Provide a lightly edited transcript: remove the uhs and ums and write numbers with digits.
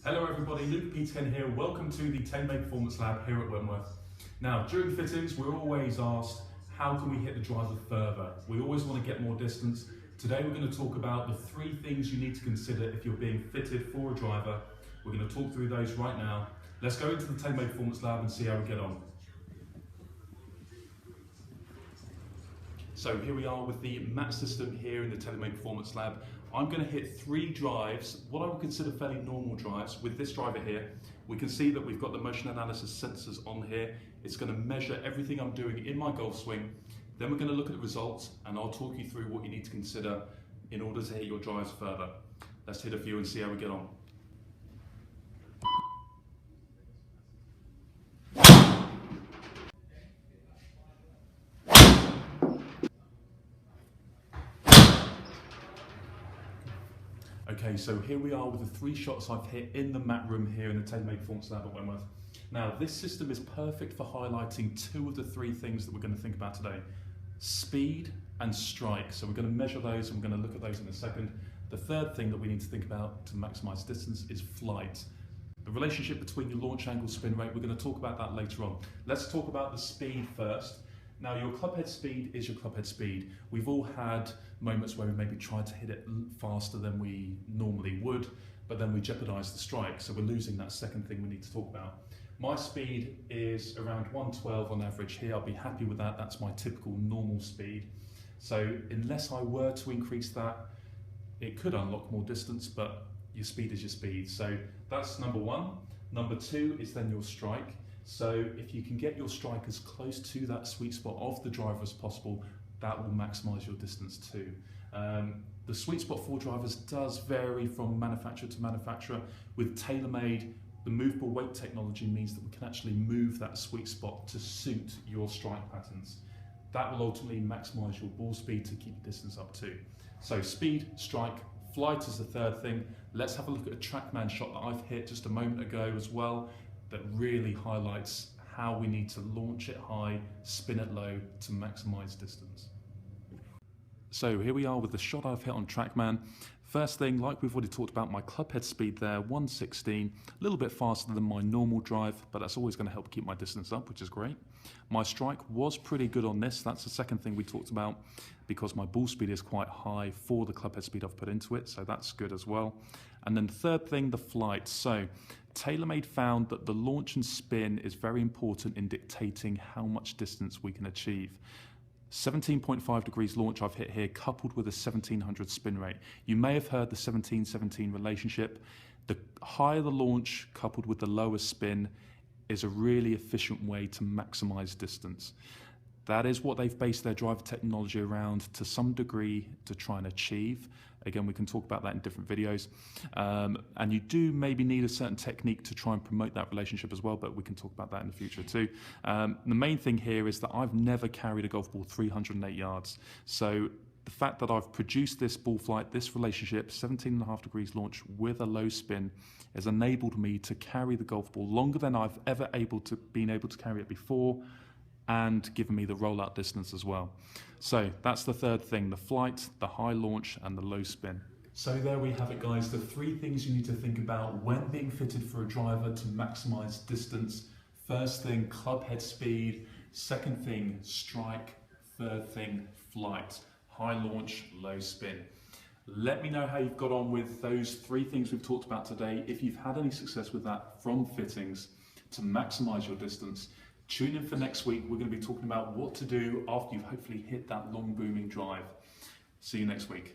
Hello everybody, Luke Peterkin here. Welcome to the 10-Bay Performance Lab here at Wentworth. Now, during fittings, we're always asked, how can we hit the driver further? We always want to get more distance. Today we're going to talk about the 3 things you need to consider if you're being fitted for a driver. We're going to talk through those right now. Let's go into the 10-Bay Performance Lab and see how we get on. So here we are with the mat system here in the 10-Bay Performance Lab. I'm going to hit 3 drives, what I would consider fairly normal drives. With this driver here, we can see that we've got the motion analysis sensors on here. It's going to measure everything I'm doing in my golf swing. Then we're going to look at the results and I'll talk you through what you need to consider in order to hit your drives further. Let's hit a few and see how we get on. Okay, so here we are with the 3 shots I've hit in the mat room here in the 10-Bay Performance Lab at Wentworth. Now, this system is perfect for highlighting 2 of the 3 things that we're going to think about today. Speed and strike. So we're going to measure those and we're going to look at those in a second. The third thing that we need to think about to maximize distance is flight. The relationship between your launch angle, spin rate, we're going to talk about that later on. Let's talk about the speed first. Now, your clubhead speed is your clubhead speed. We've all had moments where we maybe tried to hit it faster than we normally would, but then we jeopardize the strike, so we're losing that second thing we need to talk about. My speed is around 112 on average here. I'll be happy with that. That's my typical normal speed. So unless I were to increase that, it could unlock more distance, but your speed is your speed. So that's number 1. Number 2 is then your strike. So if you can get your strike as close to that sweet spot of the driver as possible, that will maximize your distance too. The sweet spot for drivers does vary from manufacturer to manufacturer. With TaylorMade, the movable weight technology means that we can actually move that sweet spot to suit your strike patterns. That will ultimately maximize your ball speed to keep your distance up too. So speed, strike, flight is the third thing. Let's have a look at a TrackMan shot that I've hit just a moment ago as well, that really highlights how we need to launch it high, spin it low to maximize distance. So here we are with the shot I've hit on TrackMan. First thing, like we've already talked about, my clubhead speed there, 116, a little bit faster than my normal drive, but that's always going to help keep my distance up, which is great. My strike was pretty good on this. That's the second thing we talked about, because my ball speed is quite high for the clubhead speed I've put into it, so that's good as well. And then third thing, the flight. So TaylorMade found that the launch and spin is very important in dictating how much distance we can achieve. 17.5 degrees launch I've hit here, coupled with a 1700 spin rate. You may have heard the 17-17 relationship. The higher the launch coupled with the lower spin is a really efficient way to maximize distance. That is what they've based their driver technology around to some degree to try and achieve. Again, we can talk about that in different videos. And you do maybe need a certain technique to try and promote that relationship as well, but we can talk about that in the future too. The main thing here is that I've never carried a golf ball 308 yards. So the fact that I've produced this ball flight, this relationship, 17.5 degrees launch with a low spin, has enabled me to carry the golf ball longer than I've ever been able to carry it before, and given me the rollout distance as well. So that's the third thing, the flight, the high launch and the low spin. So there we have it guys, the 3 things you need to think about when being fitted for a driver to maximize distance. First thing, club head speed. Second thing, strike. Third thing, flight. High launch, low spin. Let me know how you've got on with those 3 things we've talked about today. If you've had any success with that from fittings to maximize your distance. Tune in for next week. We're going to be talking about what to do after you've hopefully hit that long booming drive. See you next week.